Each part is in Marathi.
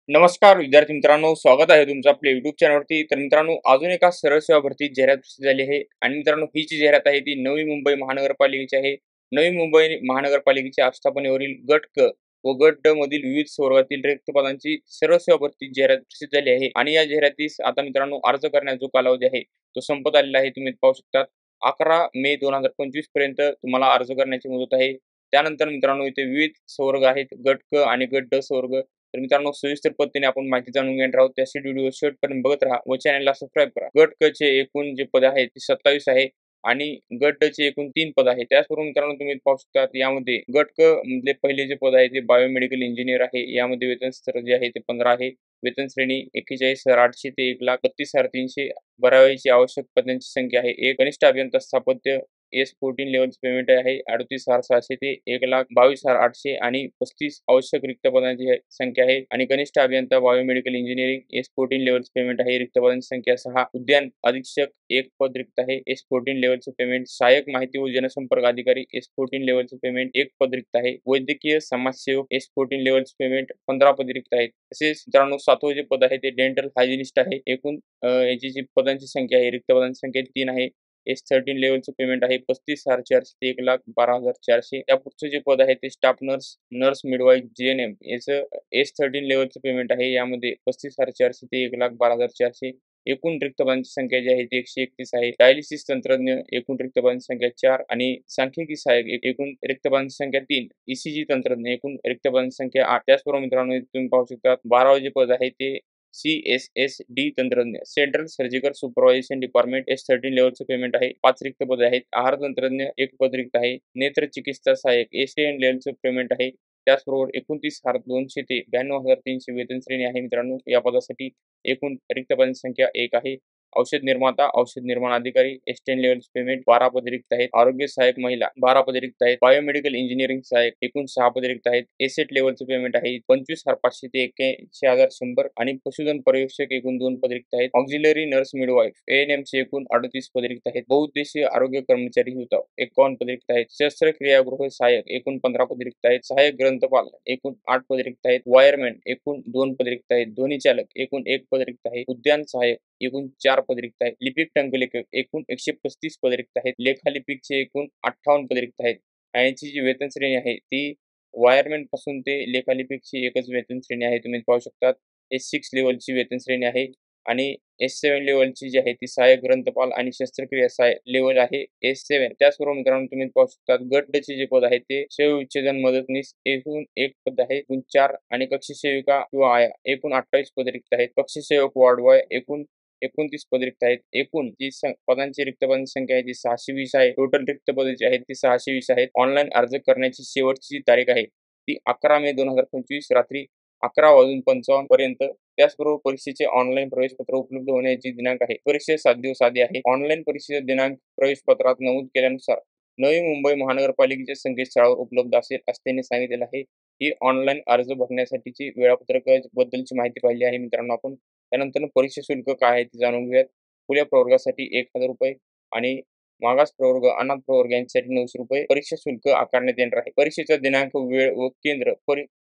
नमस्कार विद्यार्थी मित्रांनो, स्वागत आहे तुमचं आपल्या YouTube चॅनलवरती. तर मित्रांनो, अजून एका सरळ सेवा भरती जाहिरात प्रसिद्ध झाली आहे आणि मित्रांनो, ही जी जाहिरात आहे ती नवी मुंबई महानगरपालिकेची आहे. नवी मुंबई महानगरपालिकेच्या आस्थापनेवरील गट क व गट ड मधील विविध स्वरूपातील रिक्त पदांची सरळ सेवा भरती जाहिरात प्रसिद्ध झाली आहे आणि या जाहिरातीस आता मित्रांनो अर्ज करण्याचा जो कालावधी आहे तो संपत आलेला आहे. तुम्ही पाहू शकता 11 मे 2025 पर्यंत तुम्हाला अर्ज करण्याची मुदत आहे. त्यानंतर मित्रांनो, इथे विविध संवर्ग आहेत, गट क आणि गट ड संवर्ग. तर मित्रांनो, सविस्तर पद्धतीने आपण माहिती जाणून घेणार आहोत. त्यासाठी व्हिडिओ शेवटपर्यंत बघत राहा व चॅनलला सबस्क्राईब करा. गट क चे एकूण जे पद आहेत ते 27 आहे आणि गट ड चे एकूण 3 पद आहेत. त्याचबरोबर मित्रांनो, तुम्ही पाहू शकता यामध्ये गट क मधले पहिले जे पद आहे ते बायोमेडिकल इंजिनियर आहे. यामध्ये वेतन स्तर जे आहे ते 15 आहे. वेतन श्रेणी 41,800 ते 1,32,300. भरावयाची आवश्यक पदांची संख्या आहे 1. कनिष्ठ अभियंता स्थापत्य S14 लेवलचं पेमेंट आहे 38,600 ते 1,22,800 आणि 35 आवश्यक रिक्त पदांची संख्या आहे. आणि कनिष्ठ अभियंता बायोमेडिकल इंजिनिअरिंग S14 लेवलचं पेमेंट आहे. रिक्त पदांची संख्या 6. उद्यान अधीक्षक 1 पद रिक्त आहे. S14 लेवलचं payment. सहाय्यक माहिती व जनसंपर्क अधिकारी S14 लेवलचं पेमेंट 1 पद रिक्त आहे. वैद्यकीय समाजसेवक S14 लेवलचं पेमेंट 15 पद रिक्त आहेत. तसेच मित्रांनो, 7वं जे पद आहे ते डेंटल हायजिनिस्ट आहे. एकूण याची जी पदांची संख्या आहे, रिक्त पदांची संख्या 3 आहे. S13 लेवलचं पेमेंट आहे 35,400 ते 1,12,400. त्या पुढचं जे पद आहे ते staff nurse, nurse midwife GNM याचं S13 लेवलचं पेमेंट आहे. यामध्ये 35,400 ते 1,12,400. एकूण रिक्त पदांची संख्या जी आहे ती 131 आहे. डायलिसिस तंत्रज्ञ एकूण रिक्त पदांची संख्या 4 आणि सांख्यिकी सहाय्यक एकूण रिक्त पदांची संख्या 3. ECG तंत्रज्ञ एकूण रिक्त पदांची संख्या 8. त्याचबरोबर मित्रांनो, तुम्ही पाहू शकता 12वे जे पद आहे ते CSSD तंत्रज्ञ central surgical supervision department S13 लेवलचं पेमेंट आहे. 5 रिक्त पदे आहेत. आहार तंत्रज्ञ 1 पद रिक्त आहे. नेत्र चिकित्सा सहाय्यक S10 लेवलचं पेमेंट आहे. त्याचबरोबर 29,200 ते 92,300 वेतन श्रेणी आहे मित्रांनो. या पदासाठी एकूण रिक्त पदांची संख्या 1 आहे. औषध निर्माता, औषध निर्माण अधिकारी S10 लेवलचं पेमेंट 12 पदे रिक्त आहेत. आरोग्य सहाय्यक महिला 12 पदे रिक्त आहेत. बायोमेडिकल इंजिनिअरिंग सहाय्यक एकूण 6 पदे रिक्त आहेत. A-सेट लेवलचं पेमेंट आहे 25,500 ते 81,100 आणि पशुधन पर्यवेक्षक एकूण 2 पदे रिक्त आहेत. ऑक्झिलरी नर्स मिडवाईफ ANM चे एकूण 38 पदे रिक्त आहेत. बहुउद्देशीय आरोग्य कर्मचारी होता 51 पदे रिक्त आहेत. शस्त्रक्रियागृह सहाय्यक एकूण 15 पदे रिक्त आहेत. सहाय्यक ग्रंथपाल एकूण 8 पदे रिक्त आहेत. वायरमॅन एकूण 2 पदे रिक्त आहेत. ध्वनी चालक एकूण 1 पद रिक्त आहे. उद्यान सहाय्यक एकूण 4 पदे रिक्त आहेत. लिपिक टंकलेखक एकूण 135 पदे रिक्त आहेत. लेखालिपिकचे एकूण 58 पदे रिक्त आहेत. आणि यांची जी वेतन श्रेणी आहे ती वायरमॅन पासून ते लेखालिपिकची एकच वेतन श्रेणी आहे. तुम्ही पाहू शकता S6 लेवलची वेतन श्रेणी आहे आणि S7 लेवलची जी आहे ती सहाय्यक ग्रंथपाल आणि शस्त्रक्रिया सहाय्यक लेवल आहे S7. त्याचबरोबर मित्रांनो, तुम्ही पाहू शकता गट ड चे जे पद आहे ते शवविच्छेदन मदतनीस एकूण 1 पद आहे. एकूण 4 आणि कक्ष सेविका किंवा आया एकूण 28 पदे रिक्त आहेत. कक्ष सेवक वॉर्ड बॉय एकूण 29 पदे रिक्त आहेत. एकूण जी पदांची रिक्त पदांची संख्या आहे ती 620 आहे. टोटल रिक्त पदे जी आहेत ती 620 आहेत. ऑनलाईन अर्ज करण्याची शेवटची जी तारीख आहे ती 11 मे 2025 रात्री 11:55 पर्यंत. त्याचबरोबर परीक्षेचे ऑनलाईन प्रवेशपत्र उपलब्ध होण्याची दिनांक आहे. परीक्षेचे 7 दिवस आधी आहे. ऑनलाईन परीक्षेचा दिनांक प्रवेशपत्रात नमूद केल्यानुसार नवी मुंबई महानगरपालिकेच्या संकेतस्थळावर उपलब्ध असेल असं त्यांनी सांगितलेलं आहे. ही ऑनलाईन अर्ज भरण्यासाठीची वेळापत्रक बद्दलची माहिती पाहिली आहे मित्रांनो आपण. त्यानंतर परीक्षा शुल्क काय आहे ते जाणून घेऊयात. खुल्या प्रवर्गासाठी ₹1,000 आणि मागास प्रवर्ग, अनाथ प्रवर्ग यांच्यासाठी ₹900 परीक्षा शुल्क आकारण्यात येणार आहे. परीक्षेचा दिनांक, वेळ व केंद्र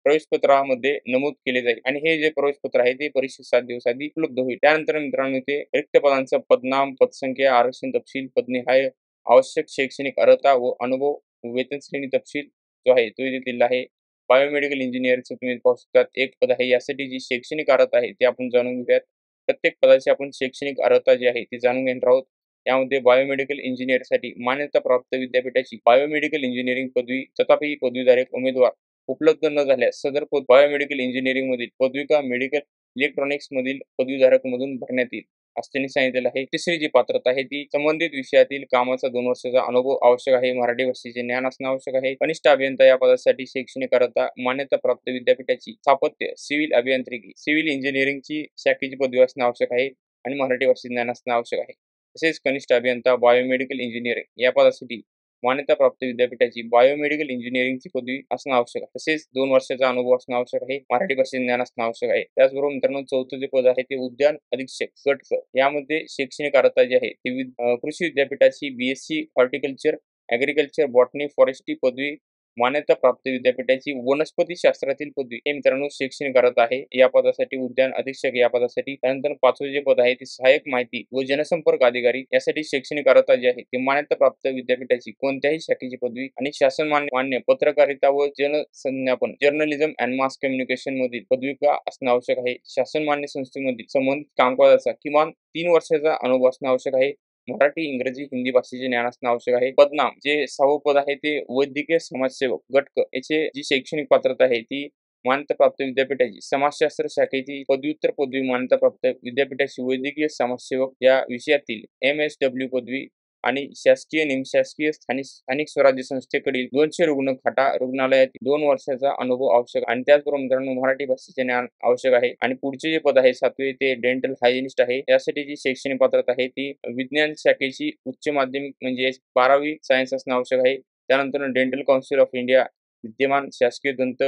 प्रवेशपत्रामध्ये नमूद केले जाईल आणि हे जे प्रवेशपत्र आहे ते परीक्षे 7 दिवस आधी उपलब्ध होईल. त्यानंतर मित्रांनो, ते रिक्त पदांचा पदनाम, पदसंख्या, आरक्षण तपशील, पदनिहाय आवश्यक शैक्षणिक अर्हता व अनुभव, वेतन श्रेणी तपशील जो आहे तो इथे दिलेला आहे. बायोमेडिकल इंजिनिअरचं तुम्ही पाहू शकता 1 पद आहे. यासाठी जी शैक्षणिक अर्हता आहे ते आपण जाणून घेऊयात. प्रत्येक पदाची आपण शैक्षणिक अर्हता जी आहे ती जाणून घेणार आहोत. यामध्ये बायोमेडिकल इंजिनिअरसाठी मान्यताप्राप्त विद्यापीठाची बायोमेडिकल इंजिनिअरिंग पदवी तथापि पदवीधारक उमेदवार उपलब्ध न झाल्यास सदर पद बायोमेडिकल इंजिनिअरिंग मधील पदविका मेडिकल इलेक्ट्रॉनिक्स मधील पदवीधारक मधून भरण्यात येईल असं त्यांनी सांगितलेलं आहे. तिसरी जी पात्रता आहे ती संबंधित विषयातील कामाचा 2 वर्षाचा अनुभव आवश्यक आहे. मराठी भाषेचे ज्ञान असणे आवश्यक आहे. कनिष्ठ अभियंता या पदासाठी शैक्षणिक अर्हता मान्यताप्राप्त विद्यापीठाची स्थापत्य, सिव्हिल अभियांत्रिकी, सिव्हिल इंजिनिअरिंगची शाखेची पदवी असणे आवश्यक आहे आणि मराठी भाषेचे ज्ञान असणे आवश्यक आहे. तसेच कनिष्ठ अभियंता बायोमेडिकल इंजिनिअरिंग या पदासाठी मान्यताप्राप्त विद्यापीठाची बायोमेडिकल इंजिनिअरिंगची पदवी असणं आवश्यक आहे. तसेच 2 वर्षाचा अनुभव असणं आवश्यक आहे. मराठी भाषेचे ज्ञान असणं आवश्यक आहे. त्याचबरोबर मित्रांनो, 4थं जे पद आहे ते उद्यान अधीक्षक गट क यामध्ये शैक्षणिक अर्हता जी आहे ती कृषी विद्यापीठाची BSc horticulture, agriculture, botany, forestry पदवी मान्यताप्राप्त विद्यापीठाची वनस्पती शास्त्रातील पदवी हे मित्रांनो शैक्षणिक अर्हत आहे. या पदासाठी उद्यान अधीक्षक या पदासाठी, त्यानंतर 5वे जे पद आहे ते सहाय्यक माहिती व जनसंपर्क अधिकारी यासाठी शैक्षणिक अर्हता जी आहे ती मान्यताप्राप्त विद्यापीठाची कोणत्याही शाखेची पदवी आणि शासन मान्य पत्रकारिता व जनसंज्ञापन जर्नलिझम अँड मास कम्युनिकेशन मधील पदविका असणे आवश्यक आहे. शासन मान्य संस्थेमधील संबंधित कामकाजाचा किमान 3 वर्षाचा अनुभव असणे आवश्यक आहे. मराठी, इंग्रजी, हिंदी भाषेचे ज्ञान असणे आवश्यक आहे. पदनाम जे 6वं पद आहे ते वैद्यकीय समाजसेवक गट क याचे जी शैक्षणिक पात्रता आहे ती मान्यताप्राप्त विद्यापीठाची समाजशास्त्र शाखेची पदव्युत्तर पदवी मान्यताप्राप्त विद्यापीठाची वैद्यकीय समाजसेवक या विषयातील MSW पदवी आणि शासकीय निमशासकीय स्थानिक स्वराज्य संस्थेकडील 200 रुग्णखाटा रुग्णालयातील 2 वर्षाचा अनुभव आवश्यक आणि त्याचबरोबर मित्रांनो मराठी भाषेचे ज्ञान आवश्यक आहे. आणि पुढचे जे पद आहे 7वे ते डेंटल हायजिनिस्ट आहे. त्यासाठी जी शैक्षणिक पात्रता आहे ती विज्ञान शाखेची उच्च माध्यमिक म्हणजे 12वी सायन्स असणे आवश्यक आहे. त्यानंतर डेंटल काउन्सिल ऑफ इंडिया विद्यमान शासकीय दंत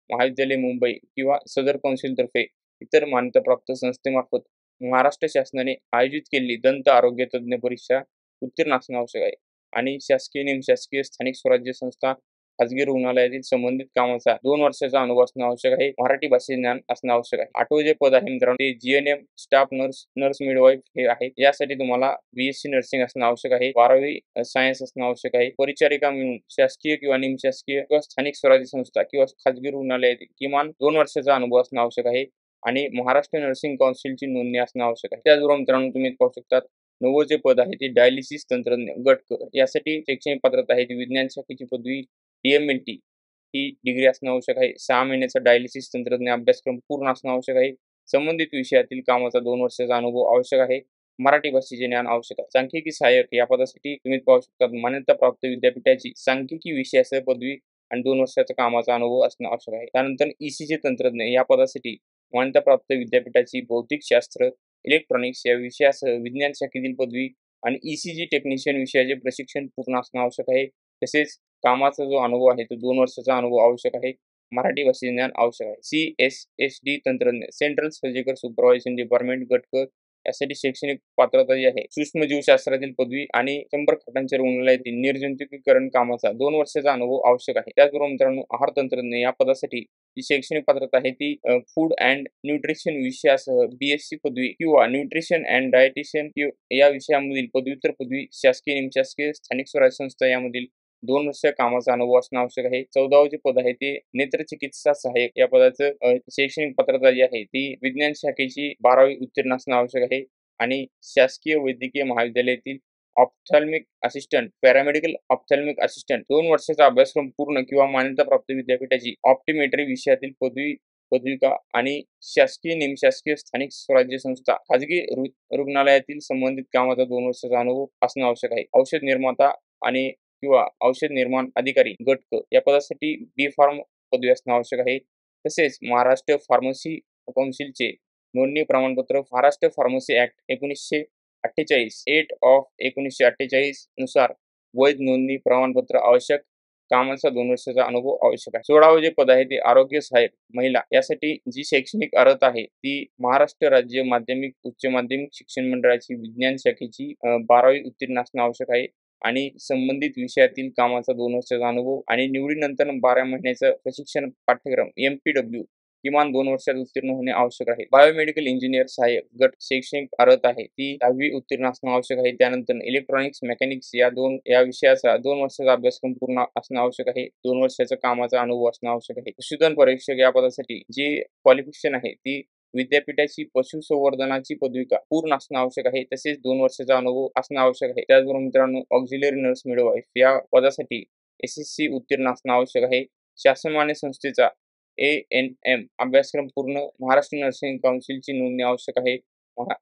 महाविद्यालय मुंबई किंवा सदर काउन्सिलतर्फे इतर मान्यताप्राप्त संस्थेमार्फत महाराष्ट्र शासनाने आयोजित केलेली दंत आरोग्य तज्ञ परीक्षा उत्तीर्ण असणे आवश्यक आहे. आणि शासकीय निमशासकीय स्थानिक स्वराज्य संस्था खाजगी रुग्णालयातील संबंधित कामाचा 2 वर्षाचा अनुभव असणे आवश्यक आहे. मराठी भाषेचे ज्ञान असणे आवश्यक आहे. 8वे जे पद आहे मित्रांनो ते GNM स्टाफ नर्स मिडवाईफ हे आहे. यासाठी तुम्हाला BSc नर्सिंग असणे आवश्यक आहे. 12वी सायन्स असणे आवश्यक आहे. परिचारिका म्हणून शासकीय किंवा निमशासकीय किंवा स्थानिक स्वराज्य संस्था किंवा खाजगी रुग्णालयातील किमान 2 वर्षाचा अनुभव असणे आवश्यक आहे. आणि महाराष्ट्र नर्सिंग काउन्सिलची नोंदणी असणे आवश्यक आहे. त्याचबरोबर मित्रांनो तुम्ही पाहू शकता 9वे जे पद आहे ते डायलिसिस तंत्रज्ञ गट क यासाठी शैक्षणिक पात्रता आहे ती विज्ञान शाखेची पदवी DMLT ही डिग्री असणे आवश्यक आहे. 6 महिन्याचा डायलिसिस तंत्रज्ञ अभ्यासक्रम पूर्ण असणे आवश्यक आहे. संबंधित विषयातील कामाचा 2 वर्षाचा अनुभव आवश्यक आहे. मराठी भाषेचे ज्ञान आवश्यक आहे. सांख्यिकी सहाय्यक या पदासाठी तुम्ही पाहू शकता मान्यताप्राप्त विद्यापीठाची सांख्यिकी विषयासह पदवी आणि 2 वर्षाचा कामाचा अनुभव असणे आवश्यक आहे. त्यानंतर ECG तंत्रज्ञ या पदासाठी मान्यताप्राप्त विद्यापीठाची भौतिकशास्त्र इलेक्ट्रॉनिक्स या विषयासह विज्ञान शाखेतील पदवी आणि ECG टेक्निशियन विषयाचे प्रशिक्षण पूर्ण असणे आवश्यक आहे. तसेच कामाचा जो अनुभव आहे तो 2 वर्षाचा अनुभव आवश्यक आहे. मराठी भाषेचे ज्ञान आवश्यक आहे. CSSD तंत्रज्ञ सेंट्रल सर्जिकल सुपरवायझेशन डिपार्टमेंट गट क यासाठी शैक्षणिक पात्रता जी आहे सूक्ष्मजीवशास्त्रातील पदवी आणि 100 खाटांच्या रुग्णालयातील निर्जंतुकीकरण कामाचा 2 वर्षाचा अनुभव आवश्यक आहे. त्याचबरोबर मित्रांनो आहार तंत्रज्ञ या पदासाठी जी शैक्षणिक पात्रता आहे ती फूड अँड न्यूट्रिशन विषयासह BSc पदवी किंवा न्यूट्रिशन अँड डायटिशियन या विषयामधील पदव्युत्तर पदवी शासकीय निमशासकीय स्थानिक स्वराज्य संस्था यामधील 2 वर्ष कामाचा अनुभव असणे आवश्यक आहे. 14वे जे पद आहे ते नेत्रचिकित्सा सहाय्यक या पदाचं शैक्षणिक पात्रता जी आहे ती विज्ञान शाखेची 12वी उत्तीर्ण असणे आवश्यक आहे. आणि शासकीय वैद्यकीय महाविद्यालयातील ophthalmic assistant paramedical ophthalmic assistant 2 वर्षाचा अभ्यासक्रम पूर्ण किंवा मान्यताप्राप्त विद्यापीठाची ऑप्टिमेट्री विषयातील पदविका आणि शासकीय निमशासकीय स्थानिक स्वराज्य संस्था खाजगी रुग्णालयातील संबंधित कामाचा 2 वर्षाचा अनुभव असणे आवश्यक आहे. औषध निर्माता आणि किंवा औषध निर्माण अधिकारी गट क या पदासाठी B.Pharm पदवी असणे आवश्यक आहे. तसेच महाराष्ट्र फार्मसी काउन्सिलचे नोंदणी प्रमाणपत्र महाराष्ट्र फार्मसी ऍक्ट 1948 8 ऑफ 1948 नुसार वैध नोंदणी प्रमाणपत्र आवश्यक. कामाचा 2 वर्षाचा अनुभव आवश्यक आहे. 16वे जे पद आहे ते आरोग्य सहाय्यक महिला यासाठी जी शैक्षणिक अर्हता आहे ती महाराष्ट्र राज्य माध्यमिक उच्च माध्यमिक शिक्षण मंडळाची विज्ञान शाखेची 12वी उत्तीर्ण असणे आवश्यक आहे. आणि संबंधित विषयातील कामाचा 2 वर्षाचा अनुभव आणि निवडीनंतर 12 महिन्याचं प्रशिक्षण पाठ्यक्रम MPW किमान 2 वर्षात उत्तीर्ण होणे आवश्यक आहे. बायोमेडिकल इंजिनियर सहाय्यक गट शैक्षणिक अर्हता आहे ती 10वी उत्तीर्ण असणे आवश्यक आहे. त्यानंतर इलेक्ट्रॉनिक्स मेकॅनिक्स या विषयाचा 2 वर्षाचा अभ्यासक्रम पूर्ण असणे आवश्यक आहे. 2 वर्षाचा कामाचा अनुभव असणे आवश्यक आहे. पशुधन परीक्षक या पदासाठी जे क्वालिफिकेशन आहे ती विद्यापीठाची पशुसंवर्धनाची पदविका पूर्ण असणे आवश्यक आहे. तसेच 2 वर्षाचा अनुभव असणे आवश्यक आहे. त्याचबरोबर मित्रांनो ऑक्झिलरी नर्स मिडवाईफ या पदासाठी SSC उत्तीर्ण असणे आवश्यक आहे. शासनमान्य संस्थेचा ANM अभ्यासक्रम पूर्ण महाराष्ट्र नर्सिंग काउन्सिलची नोंदणी आवश्यक आहे.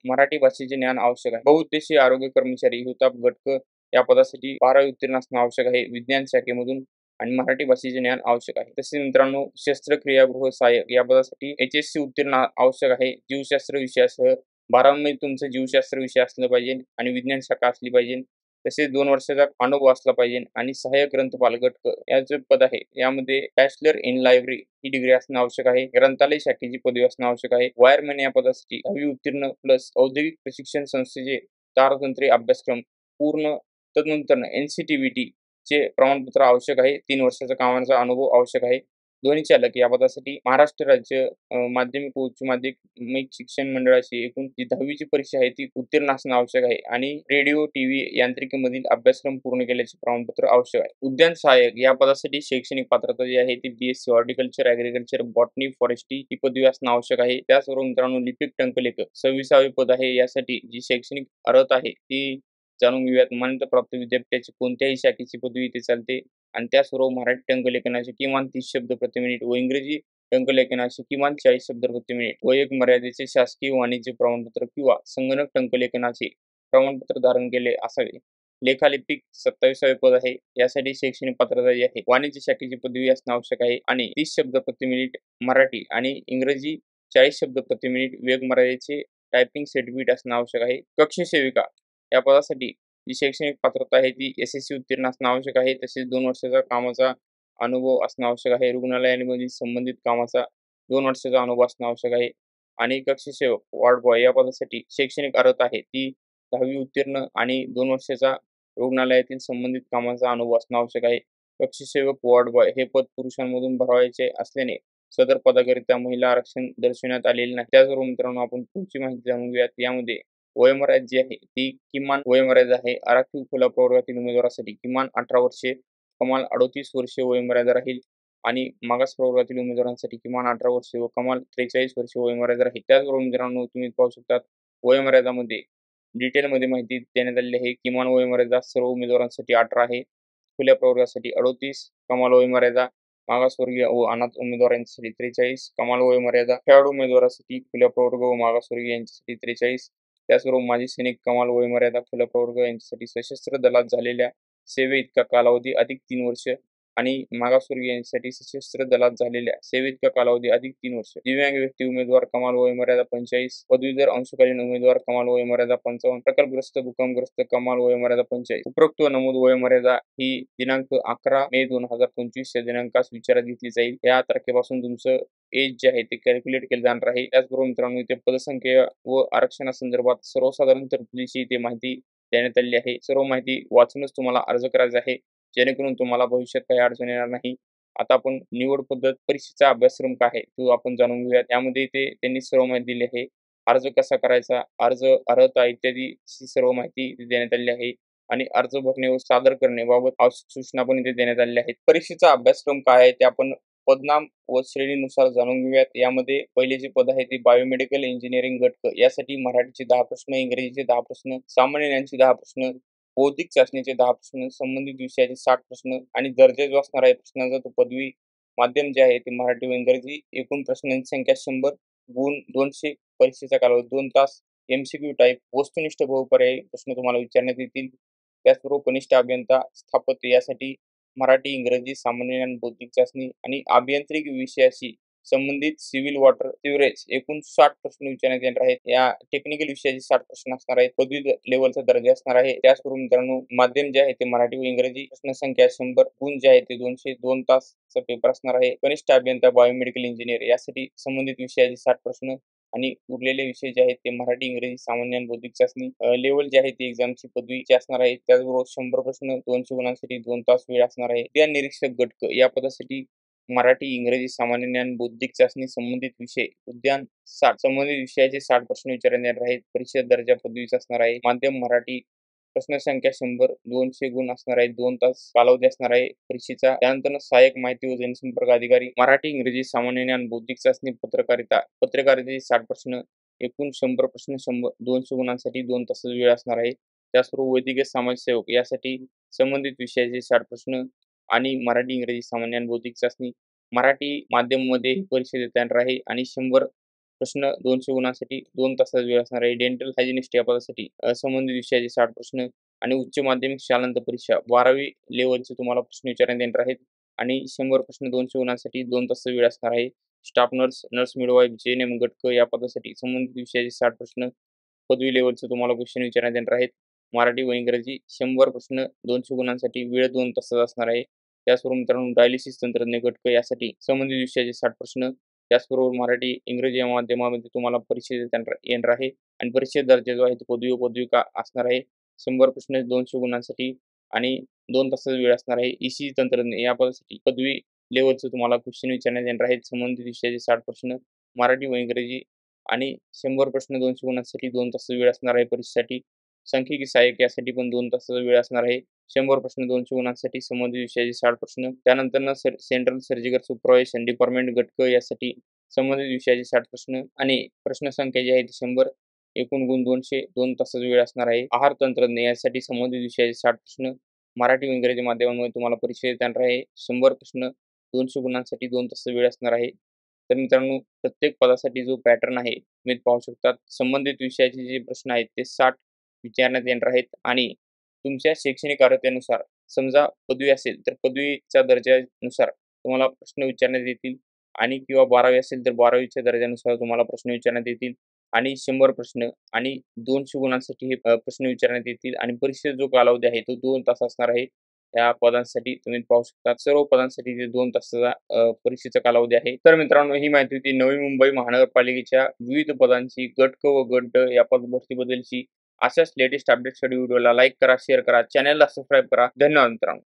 मराठी भाषेचे ज्ञान आवश्यक आहे. बहुउद्देशीय आरोग्य कर्मचारी हुताप गट क या पदासाठी 12वी उत्तीर्ण असणे आवश्यक आहे. विज्ञान शाखेमधून आणि मराठी भाषेचे ज्ञान आवश्यक आहे. तसेच मित्रांनो शस्त्रक्रियागृह सहाय्यक या पदासाठी HSC उत्तीर्ण आवश्यक आहे. जीवशास्त्र विषयासह 12वी तुमचं जीवशास्त्र विषय असलं पाहिजे आणि विज्ञान शाखा असली पाहिजे. तसेच 2 वर्षाचा अनुभव असला पाहिजे. आणि सहाय्यक ग्रंथपाल गट क याचे पद आहे यामध्ये bachelor in library he degree असणे आवश्यक आहे. ग्रंथालय शाखेची पदवी असणे आवश्यक आहे. वायरमॅन या पदासाठी 10वी उत्तीर्ण प्लस औद्योगिक प्रशिक्षण संस्थेचे तारतंत्री अभ्यासक्रम पूर्ण. तदनंतर NCTVT चे प्रमाणपत्र आवश्यक आहे. 3 वर्षाचा कामाचा अनुभव आवश्यक आहे. ध्वनी चालक या पदासाठी महाराष्ट्र राज्य माध्यमिक व उच्च माध्यमिक शिक्षण मंडळाची एकूण जी 10वी ची परीक्षा आहे ती उत्तीर्ण असणं आवश्यक आहे आणि रेडिओ, टीव्ही यांत्रिकीमधील अभ्यासक्रम पूर्ण केल्याचे प्रमाणपत्र आवश्यक आहे. उद्यान सहाय्यक या पदासाठी शैक्षणिक पात्रता जी आहे ती BSc horticulture, agriculture, botany, forestry ही पदवी असणं आवश्यक आहे. त्याचबरोबर मित्रांनो लिपिक टंकलेखक 26वे पद आहे. यासाठी जी शैक्षणिक अर्हता आहे ती जाणून घेऊयात. मान्यताप्राप्त विद्यापीठाची कोणत्याही शाखेची पदवी इथे चालते आणि त्याचबरोबर मराठी टंकलेखनाचे किमान 30 शब्द प्रति मिनिट व इंग्रजी टंकलेखनाचे किमान 40 शब्द प्रति मिनिट व एक मर्यादेचे शासकीय वाणिज्य प्रमाणपत्र किंवा संगणक टंकलेखनाचे प्रमाणपत्र धारण केले असावे. लेखालिपिक 27वे पद आहे. यासाठी शैक्षणिक पात्रता जी आहे वाणिज्य शाखेची पदवी असणं आवश्यक आहे आणि 30 शब्द प्रति मिनिट मराठी आणि इंग्रजी 40 शब्द प्रति मिनिट वेग मर्यादेचे टायपिंग सर्टिफिकेट असणं आवश्यक आहे. कक्ष सेविका या पदासाठी जी शैक्षणिक पात्रता आहे ती SSC उत्तीर्ण असणं आवश्यक आहे. तसेच 2 वर्षाचा कामाचा अनुभव असणं आवश्यक आहे. रुग्णालयांमधील संबंधित कामाचा 2 वर्षाचा अनुभव असणं आवश्यक आहे. आणि कक्ष सेवक, वॉर्ड बॉय या पदासाठी शैक्षणिक अर्हता आहे ती 10वी उत्तीर्ण आणि 2 वर्षाचा रुग्णालयातील संबंधित कामाचा अनुभव असणं आवश्यक आहे. कक्ष सेवक, वॉर्ड बॉय हे पद पुरुषांमधून भरवायचे असल्याने सदर पदाकरिता महिला आरक्षण दर्शवण्यात आलेले नाही. त्याचबरोबर मित्रांनो आपण पुढची माहिती जाणून घेऊयात. यामध्ये वयोमर्यादा जी आहे ती किमान वयोमर्यादा आहे. आरक्षित खुल्या प्रवर्गातील उमेदवारासाठी किमान 18 वर्षे, कमाल 38 वर्षे वयोमर्यादा राहील आणि मागास प्रवर्गातील उमेदवारांसाठी किमान 18 वर्षे व कमाल 43 वर्षे वयोमर्यादा राहील. त्याचबरोबर मित्रांनो तुम्ही पाहू शकता वयोमर्यादामध्ये डिटेलमध्ये माहिती देण्यात आलेली आहे. किमान वयोमर्यादा सर्व उमेदवारांसाठी 18 आहे. खुल्या प्रवर्गासाठी 38, कमाल वयोमर्यादा मागासवर्गीय व अनाथ उमेदवारांसाठी 43, कमाल वयोमर्यादा खेळाडू उमेदवारासाठी खुल्या प्रवर्ग व मागासवर्गीय यांच्यासाठी 43. त्याचबरोबर माजी सैनिक कमाल वयोमर्यादा खुला प्रवर्ग यांच्यासाठी सशस्त्र दलात झालेल्या सेवेइतका कालावधी अधिक 3 वर्ष आणि मागासवर्गीय यांच्यासाठी सशस्त्र दलात झालेल्या सेवेइतका कालावधी अधिक 3 वर्ष. दिव्यांग व्यक्ती उमेदवार कमाल वयोमर्यादा 45, पदवीधर अंशकालीन उमेदवार कमाल वयोमर्यादा 55, प्रकल्पग्रस्त भूकंपग्रस्त कमाल वयोमर्यादा 45. उपरोक्त नमूद वयोमर्यादा ही दिनांक 11 मे 2025 या दिनांकास विचारात घेतली जाईल. या तारखेपासून तुमचं एज जे आहे ते कॅल्क्युलेट केलं जाणार आहे. त्याचबरोबर मित्रांनो इथे पदसंख्या व आरक्षणासंदर्भात सर्वसाधारण तरतुदीची इथे माहिती देण्यात आलेली आहे. सर्व माहिती वाचूनच तुम्हाला अर्ज करायचा आहे जेणेकरून तुम्हाला भविष्यात काही अडचण येणार नाही. आता आपण निवड पद्धत परीक्षेचा अभ्यासक्रम काय आहे तो आपण जाणून घेऊयात. यामध्ये इथे त्यांनी सर्व माहिती दिली आहे. अर्ज कसा करायचा, अर्ज अर्हता इत्यादी सर्व माहिती देण्यात आलेली आहे आणि अर्ज भरणे व सादर करण्याबाबत आवश्यक सूचना पण इथे देण्यात आलेल्या आहेत. परीक्षेचा अभ्यासक्रम काय आहे ते आपण पदनाम व श्रेणीनुसार जाणून घेऊयात. यामध्ये पहिले जे पद आहे ते बायोमेडिकल इंजिनिअरिंग गट क यासाठी मराठीचे 10 प्रश्न, इंग्रजीचे 10 प्रश्न, सामान्य ज्ञानाचे 10 प्रश्न, बौद्धिक चाचणीचे 10 प्रश्न, संबंधित विषयाचे 60 प्रश्न आणि दर्जा जो असणार आहे प्रश्नाचा तो पदवी माध्यम जे आहे ते मराठी व इंग्रजी. एकूण प्रश्नांची संख्या 100, गुण 200, परीक्षेचा कालावधी 2 तास. MCQ टाईप वस्तुनिष्ठ बहुपर्यायी प्रश्न तुम्हाला विचारण्यात येतील. त्याचबरोबर कनिष्ठ अभियंता स्थापत्य यासाठी मराठी, इंग्रजी, सामान्य ज्ञान, बौद्धिक चाचणी आणि अभियांत्रिकी विषयाशी संबंधित सिव्हिल वॉटर सिवरेज एकूण 60 प्रश्न विचारण्यात येणार आहेत. या टेक्निकल विषयाचे 60 प्रश्न असणार आहेत. पदवी लेवलचा दर्जा असणार आहे. त्याचबरोबर मित्रांनो माध्यम जे आहे ते मराठी व इंग्रजी. प्रश्न संख्या 100, गुण जे आहे ते 200, 2 तासचा पेपर असणार आहे. कनिष्ठ अभियंता बायोमेडिकल इंजिनियर यासाठी संबंधित विषयाचे 60 प्रश्न आणि उरलेले विषय जे आहेत ते मराठी, इंग्रजी, सामान्य ज्ञान, बौद्धिक चाचणी लेवल जे आहे ते एक्झामची पदवीची असणार आहे. त्याचबरोबर 100 प्रश्न 200 गुणांसाठी 2 तास वेळ असणार आहे. उद्यान निरीक्षक गट क या पदासाठी मराठी, इंग्रजी, सामान्य ज्ञान, बौद्धिक चाचणी संबंधित विषय उद्यान 60 संबंधित विषयाचे 60 प्रश्न विचारण्यात येणार आहेत. परीक्षा दर्जा पदवीचा असणार आहे. माध्यम मराठी. प्रश्न संख्या 100, 200 गुण असणार आहे. 2 तास कालावधी असणार आहे परीक्षेचा. त्यानंतर सहाय्यक माहिती व जनसंपर्क अधिकारी मराठी, इंग्रजी, सामान्य ज्ञान, बौद्धिक चाचणी, पत्रकारिता. पत्रकारितेचे 60 प्रश्न, एकूण 100 प्रश्न 200 गुणांसाठी 2 तासाचा वेळ असणार आहे. त्याचबरोबर वैद्यकीय समाजसेवक यासाठी संबंधित विषयाचे 60 प्रश्न आणि मराठी, इंग्रजी, सामान्य ज्ञान, बौद्धिक चाचणी मराठी माध्यममध्ये परीक्षा देता येणार आहे आणि 100 प्रश्न 200 गुणांसाठी 2 तासाचा वेळ असणार आहे. डेंटल हायजिनिस्ट या पदासाठी संबंधित विषयाचे 60 प्रश्न आणि उच्च माध्यमिक शालांत परीक्षा 12वी लेवलचे तुम्हाला प्रश्न विचारण्यात येणार आहेत आणि 100 प्रश्न 200 गुणांसाठी 2 तासाचा वेळ असणार आहे. Staff nurse, nurse midwife, JNM गट क या पदासाठी संबंधित विषयाचे 60 प्रश्न पदवी लेवलचे तुम्हाला क्वेश्चन विचारण्यात येणार आहेत. मराठी व इंग्रजी 100 प्रश्न 200 गुणांसाठी वेळ 2 तासाचा असणार आहे. त्याचबरोबर मित्रांनो डायलिसिस तंत्रज्ञ गट क यासाठी संबंधित विषयाचे 60 प्रश्न. त्याचबरोबर मराठी, इंग्रजी या माध्यमामध्ये तुम्हाला परीक्षा देता येणार आहे आणि परीक्षेत दर्जा जो आहे तो पदवी व पदविका असणार आहे. 100 प्रश्न 200 गुणांसाठी आणि 2 तासाचा वेळ असणार आहे. ई तंत्रज्ञ या पदासाठी पदवी लेव्हलचं तुम्हाला क्वेश्चन विचारण्यात येणार आहेत. संबंधित विषयाचे 60 प्रश्न, मराठी व इंग्रजी आणि 100 प्रश्न 200 गुणांसाठी 2 तासाचा वेळ असणार आहे परीक्षेसाठी. सांख्यिकी सहाय्यक यासाठी पण 2 तासाचा वेळ असणार आहे. 100 प्रश्न 200 गुणांसाठी संबंधित विषयाचे 60 प्रश्न. त्यानंतरनं सेंट्रल सर्जिकल सुपरवायझेशन डिपार्टमेंट गटक यासाठी संबंधित विषयाचे 60 प्रश्न आणि प्रश्नसंख्या जी आहे ती 100. एकूण गुण 200. 2 तासाचा वेळ असणार आहे. आहार तंत्रज्ञ यासाठी संबंधित विषयाचे 60 प्रश्न. मराठी व इंग्रजी माध्यमांमध्ये तुम्हाला परीक्षा देणार आहे. 100 प्रश्न 200 गुणांसाठी 2 तासाचा वेळ असणार आहे. तर मित्रांनो, प्रत्येक पदासाठी जो पॅटर्न आहे तुम्ही पाहू शकता. संबंधित विषयाचे जे प्रश्न आहेत ते 60 विचारण्यात येणार आहेत आणि तुमच्या शैक्षणिक अर्हतेनुसार समजा पदवी असेल तर पदवीच्या दर्जानुसार तुम्हाला प्रश्न विचारण्यात येतील आणि किंवा 12वी असेल तर 12वीच्या दर्जानुसार तुम्हाला प्रश्न विचारण्यात येतील आणि 100 प्रश्न आणि 200 गुणांसाठी हे प्रश्न विचारण्यात येतील आणि परीक्षेचा जो कालावधी आहे तो 2 तास असणार आहे. त्या पदांसाठी तुम्ही पाहू शकता. सर्व पदांसाठी ते 2 तासाचा परीक्षेचा कालावधी आहे. तर मित्रांनो, ही माहिती होती नवी मुंबई महानगरपालिकेच्या विविध पदांची गट क व गट ड या पद भरतीबद्दलची. अशाच लेटेस्ट अपडेट्ससाठी व्हिडिओला लाईक करा, शेअर करा, चॅनलला सबस्क्राईब करा. धन्यवाद मित्रांनो.